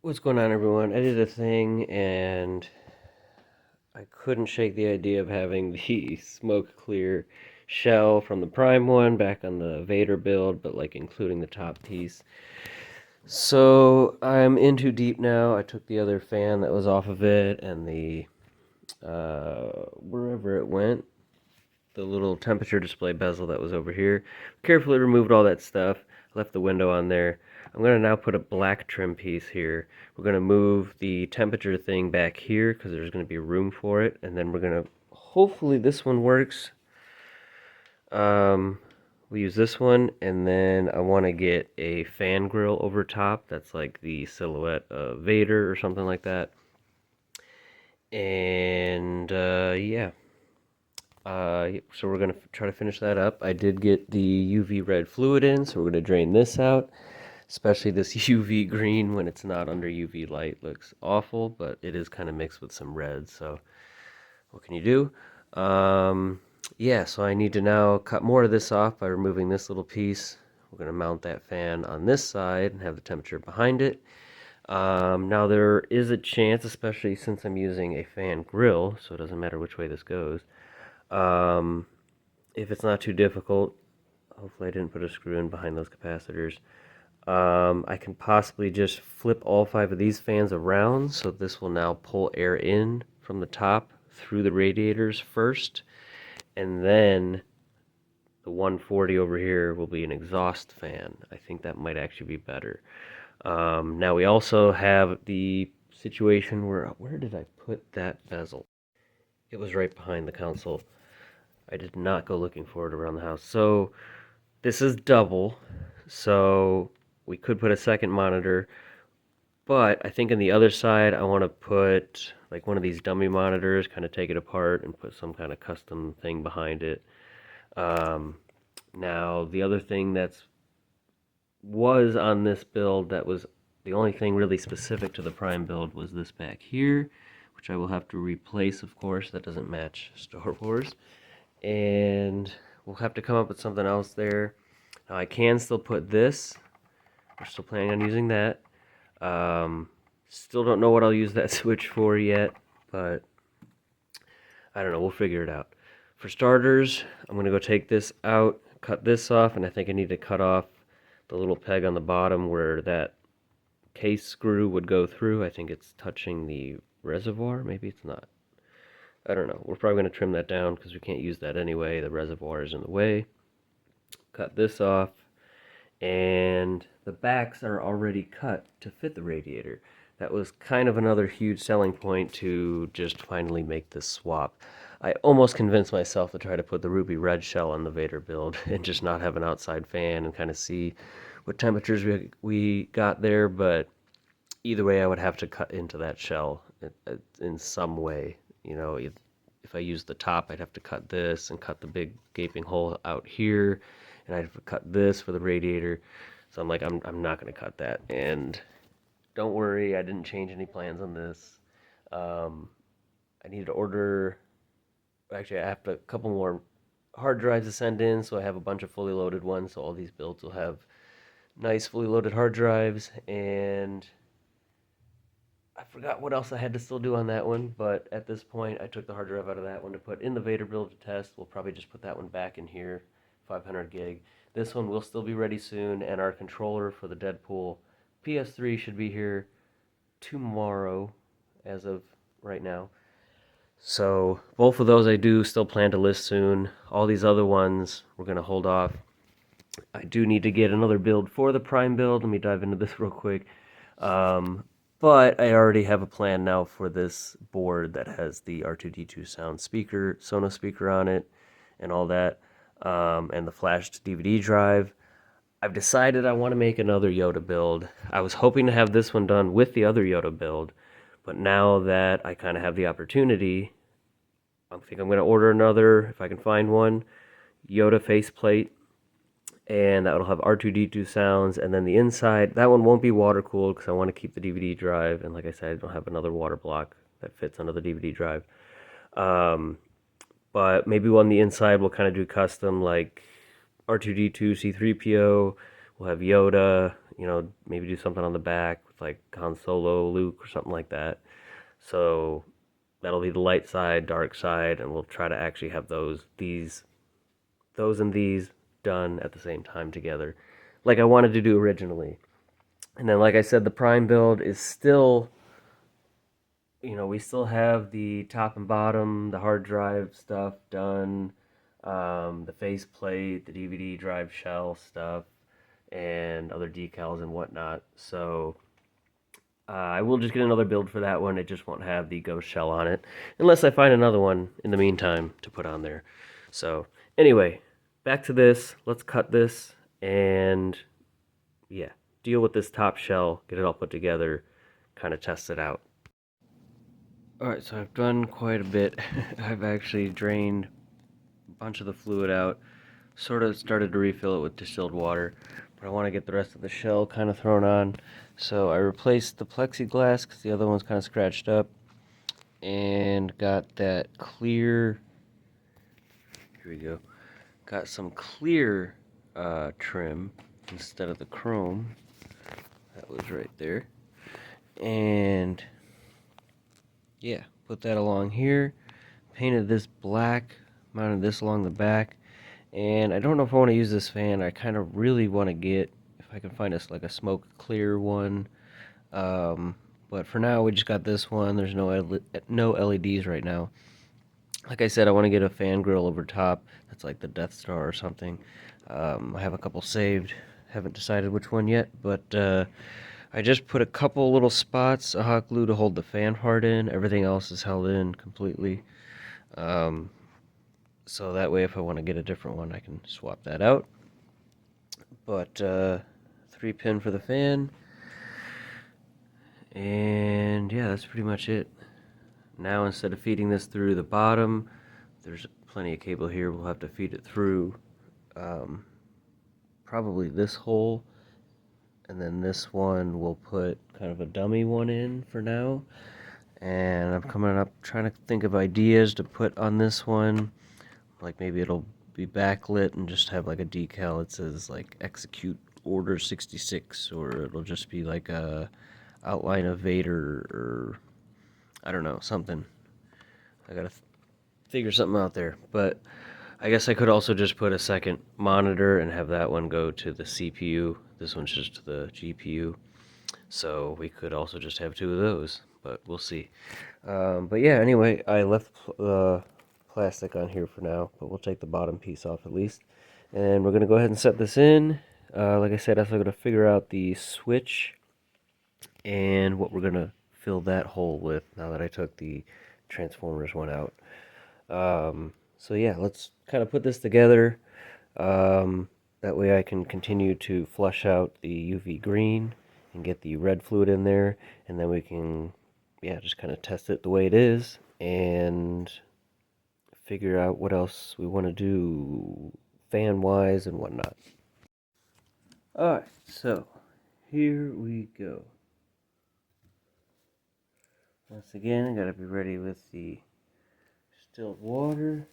What's going on, everyone? I did a thing and I couldn't shake the idea of having the smoke clear shell from the Prime one back on the Vader build, but like including the top piece. So I'm in too deep now. I took the other fan that was off of it and the wherever it went, the little temperature display bezel that was over here. Carefully removed all that stuff, left the window on there. I'm going to now put a black trim piece here. We're going to move the temperature thing back here because there's going to be room for it. And then we're going to, hopefully this one works. We use this one, and then I want to get a fan grill over top that's like the silhouette of Vader or something like that. And yeah. So we're going to try to finish that up. I did get the UV red fluid in, so we're going to drain this out. Especially this UV green when it's not under UV light looks awful, but it is kind of mixed with some red, so what can you do? Yeah, so I need to now cut more of this off by removing this little piece. We're going to mount that fan on this side and have the temperature behind it. Now there is a chance, especially since I'm using a fan grill, so it doesn't matter which way this goes. Um, if it's not too difficult, hopefully I didn't put a screw in behind those capacitors. I can possibly just flip all 5 of these fans around, so this will now pull air in from the top through the radiators first, and then the 140 over here will be an exhaust fan. I think that might actually be better. Now we also have the situation where did I put that bezel? It was right behind the console. I did not go looking for it around the house. So this is double, so we could put a second monitor, but I think on the other side I want to put like one of these dummy monitors, kind of take it apart and put some kind of custom thing behind it. Now the other thing that's was on this build that was the only thing really specific to the Prime build was this back here, which I will have to replace, of course. That doesn't match Star Wars. And we'll have to come up with something else there. Now I can still put this. We're still planning on using that. Still don't know what I'll use that switch for yet, but I don't know. We'll figure it out. For starters, I'm going to go take this out, cut this off, and I think I need to cut off the little peg on the bottom where that case screw would go through. I think it's touching the reservoir. Maybe it's not. I don't know. We're probably going to trim that down because we can't use that anyway. The reservoir is in the way. Cut this off. And the backs are already cut to fit the radiator. That was kind of another huge selling point to just finally make this swap. I almost convinced myself to try to put the ruby red shell on the Vader build and just not have an outside fan and kind of see what temperatures we got there, but either way I would have to cut into that shell in some way. You know, if I use the top, I'd have to cut this and cut the big gaping hole out here, and I'd have to cut this for the radiator. So I'm like, I'm not going to cut that. And don't worry, I didn't change any plans on this. I need to order. Actually, I have a couple more hard drives to send in, so I have a bunch of fully loaded ones. So all these builds will have nice fully loaded hard drives, and I forgot what else I had to still do on that one, but at this point, I took the hard drive out of that one to put in the Vader build to test. We'll probably just put that one back in here, 500 gig. This one will still be ready soon, and our controller for the Deadpool PS3 should be here tomorrow, as of right now. So both of those I do still plan to list soon. All these other ones, we're going to hold off. I do need to get another build for the Prime build. Let me dive into this real quick. But I already have a plan now for this board that has the R2D2 sound speaker, Sonos speaker on it, and all that, and the flashed DVD drive. I've decided I want to make another Yoda build. I was hoping to have this one done with the other Yoda build, but now that I kind of have the opportunity, I think I'm going to order another, if I can find one, Yoda faceplate, and that will have R2D2 sounds, and then the inside, that one won't be water cooled because I want to keep the DVD drive, and like I said, I don't have another water block that fits under the DVD drive. But maybe on the inside we'll kind of do custom, like R2D2 C3PO We'll have Yoda, maybe do something on the back with like Han Solo, Luke, or something like that. So that'll be the light side, dark side, and we'll try to actually have those and these done at the same time together, like I wanted to do originally. And then, like I said, the Prime build is still, we still have the top and bottom, the hard drive stuff done, the faceplate, the DVD drive shell stuff, and other decals and whatnot. So I will just get another build for that one. It just won't have the ghost shell on it, unless I find another one in the meantime to put on there. So anyway, back to this. Let's cut this and yeah, deal with this top shell, get it all put together, kind of test it out. Alright, so I've done quite a bit. I've actually drained a bunch of the fluid out, sort of started to refill it with distilled water, but I want to get the rest of the shell kind of thrown on. So I replaced the plexiglass because the other one's kind of scratched up, and got that clear, here we go, got some clear trim instead of the chrome. That was right there. And yeah, put that along here, painted this black, mounted this along the back, and I don't know if I want to use this fan. I kind of really want to get, if I can find us like a smoke clear one, but for now we just got this one. There's no LEDs right now. Like I said, I want to get a fan grill over top that's like the Death Star or something. I have a couple saved, haven't decided which one yet, but I just put a couple little spots of hot glue to hold the fan part in. Everything else is held in completely. So that way if I want to get a different one, I can swap that out. But 3-pin for the fan. And yeah, that's pretty much it. Now instead of feeding this through the bottom, there's plenty of cable here. We'll have to feed it through probably this hole. And then this one we'll put kind of a dummy one in for now. And I'm coming up trying to think of ideas to put on this one. Like maybe it'll be backlit and just have like a decal that says like execute order 66, or it'll just be like a outline of Vader, or I don't know, something. I gotta figure something out there. But I guess I could also just put a second monitor and have that one go to the CPU. This one's just to the GPU. So we could also just have two of those, but we'll see. But yeah, anyway, I left the plastic on here for now, but we'll take the bottom piece off at least. And we're going to go ahead and set this in. Like I said, I'm going to figure out the switch and what we're going to fill that hole with now that I took the Transformers one out. So yeah, let's kind of put this together. That way I can continue to flush out the UV green and get the red fluid in there, and then we can, yeah, just kind of test it the way it is and figure out what else we want to do fan-wise and whatnot. Alright, so here we go. Once again, I gotta be ready with the distilled water.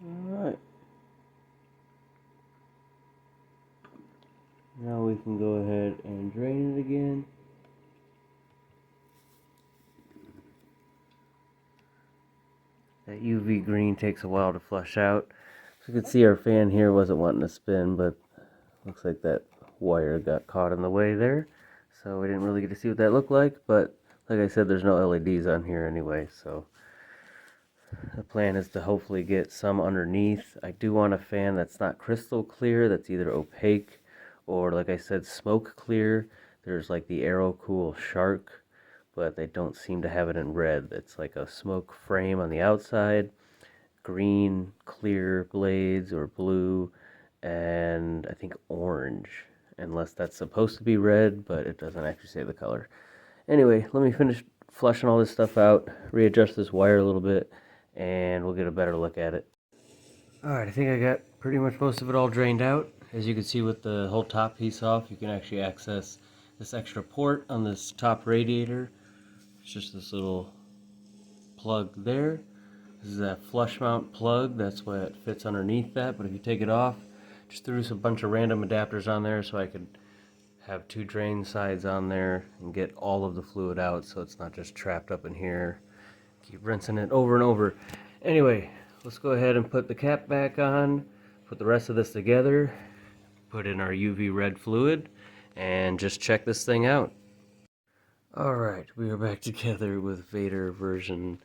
Alright. Now we can go ahead and drain it again. That UV green takes a while to flush out. So you can see our fan here wasn't wanting to spin, but looks like that wire got caught in the way there. So we didn't really get to see what that looked like, but like I said, there's no LEDs on here anyway, so the plan is to hopefully get some underneath. I do want a fan that's not crystal clear, that's either opaque or, like I said, smoke clear. There's like the Aerocool Shark, but they don't seem to have it in red. It's like a smoke frame on the outside, green clear blades or blue, and I think orange, unless that's supposed to be red, but it doesn't actually say the color. Anyway, let me finish flushing all this stuff out, readjust this wire a little bit, and we'll get a better look at it. Alright, I think I got pretty much most of it all drained out. As you can see with the whole top piece off, you can actually access this extra port on this top radiator. It's just this little plug there. This is that flush mount plug, that's why it fits underneath that, but if you take it off, just threw a bunch of random adapters on there so I could have two drain sides on there and get all of the fluid out so it's not just trapped up in here. Keep rinsing it over and over. Anyway, let's go ahead and put the cap back on, put the rest of this together, put in our UV red fluid, and just check this thing out. Alright, we are back together with Vader version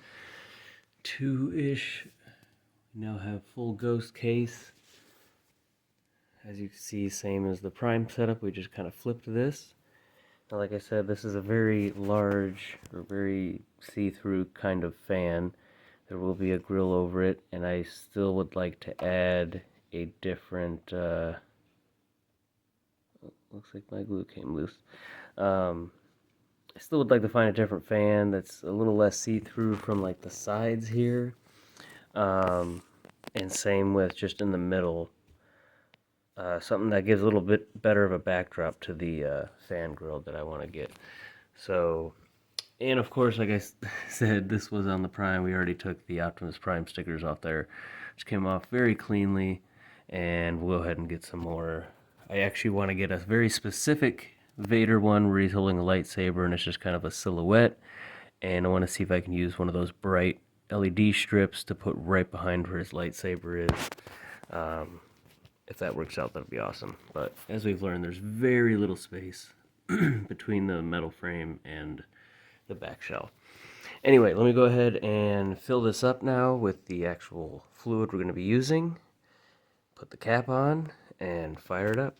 2-ish. We now have full ghost case. As you can see, same as the Prime setup, we just kind of flipped this. Now, like I said, this is a very large, or very see-through kind of fan. There will be a grill over it, and I still would like to add a different, looks like my glue came loose. I still would like to find a different fan that's a little less see-through from like the sides here. And same with just in the middle. Something that gives a little bit better of a backdrop to the fan grill that I want to get. So, and of course, like I said, this was on the Prime. We already took the Optimus Prime stickers off there, which came off very cleanly. And we'll go ahead and get some more. I actually want to get a very specific Vader one where he's holding a lightsaber and it's just kind of a silhouette. And I want to see if I can use one of those bright LED strips to put right behind where his lightsaber is. If that works out, that'd be awesome. But as we've learned, there's very little space between the metal frame and the back shell. Anyway, let me go ahead and fill this up now with the actual fluid we're going to be using. Put the cap on and fire it up.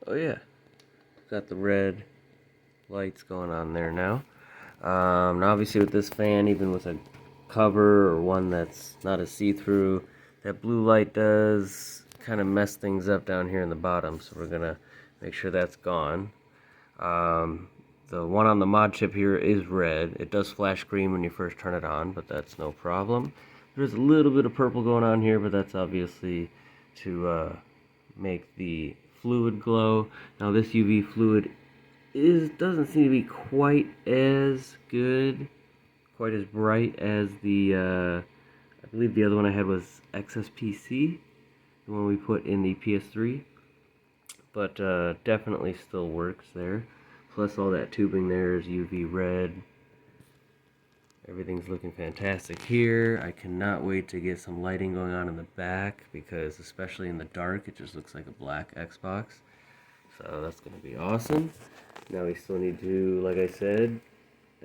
Oh yeah, got the red lights going on there now. Now obviously with this fan, even with a cover or one that's not a see-through, that blue light does kind of mess things up down here in the bottom, so we're gonna make sure that's gone. The one on the mod chip here is red. It does flash green when you first turn it on, but that's no problem. There's a little bit of purple going on here, but that's obviously to make the fluid glow. Now this UV fluid doesn't seem to be quite as good, quite as bright as the I believe the other one I had was XSPC, the one we put in the PS3, but definitely still works there. Plus all that tubing there is UV red. Everything's looking fantastic here. I cannot wait to get some lighting going on in the back, because especially in the dark it just looks like a black Xbox. So that's going to be awesome. Now we still need to, like I said,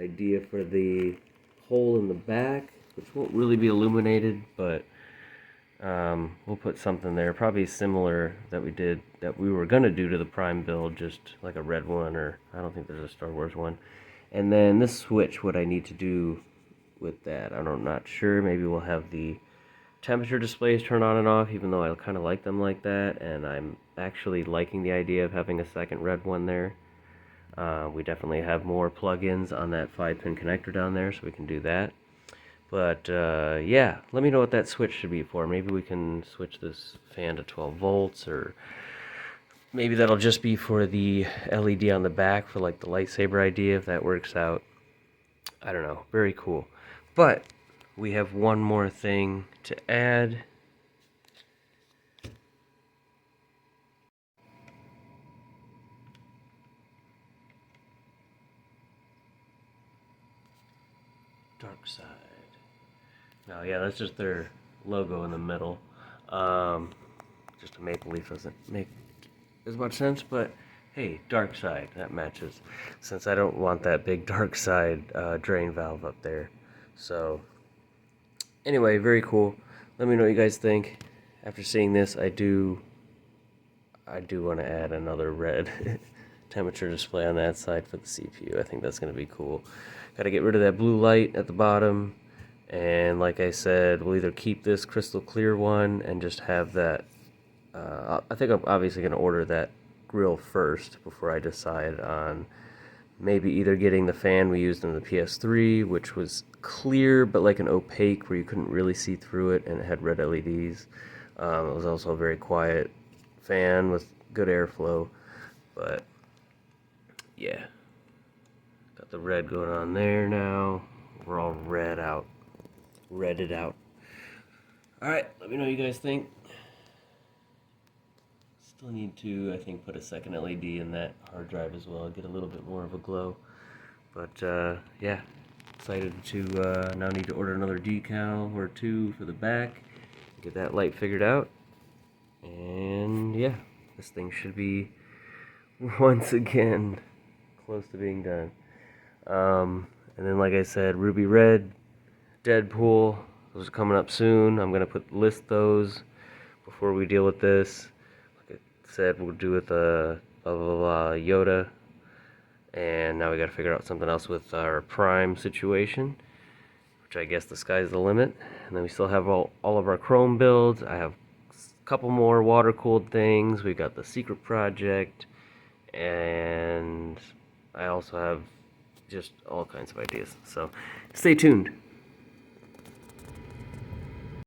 idea for the hole in the back, which won't really be illuminated, but we'll put something there, probably similar that we were going to do to the Prime build, just like a red one, or I don't think there's a Star Wars one. And then this switch, what I need to do with that, I'm not sure. Maybe we'll have the temperature displays turn on and off, even though I kind of like them like that, and I'm actually liking the idea of having a second red one there. We definitely have more plugins on that 5-pin connector down there, so we can do that. But yeah, let me know what that switch should be for. Maybe we can switch this fan to 12 volts, or maybe that'll just be for the LED on the back for like the lightsaber idea, if that works out. I don't know. Very cool. But we have one more thing to add. Dark side. No, yeah, that's just their logo in the middle. Just a maple leaf doesn't make as much sense, but hey, dark side, that matches. Since I don't want that big dark side drain valve up there. So, anyway, very cool. Let me know what you guys think. After seeing this, I do I do want to add another red temperature display on that side for the CPU. I think that's going to be cool. Got to get rid of that blue light at the bottom, and like I said, we'll either keep this crystal clear one and just have that. I think I'm obviously going to order that grill first before I decide on maybe either getting the fan we used in the PS3, which was clear but like an opaque where you couldn't really see through it, and it had red LEDs. It was also a very quiet fan with good airflow, but yeah, got the red going on there now. We're all redded out. All right, let me know what you guys think. Still need to, I think, put a second LED in that hard drive as well, get a little bit more of a glow. But yeah, excited to now need to order another decal or two for the back, get that light figured out, and yeah, this thing should be once again close to being done. And then, like I said, Ruby Red, Deadpool, those are coming up soon. I'm gonna list those before we deal with this. Like I said, we'll do with blah blah blah Yoda, and now we got to figure out something else with our Prime situation, which I guess the sky's the limit. And then we still have all of our Chrome builds. I have a couple more water-cooled things. We got the secret project, and I also have just all kinds of ideas. So stay tuned.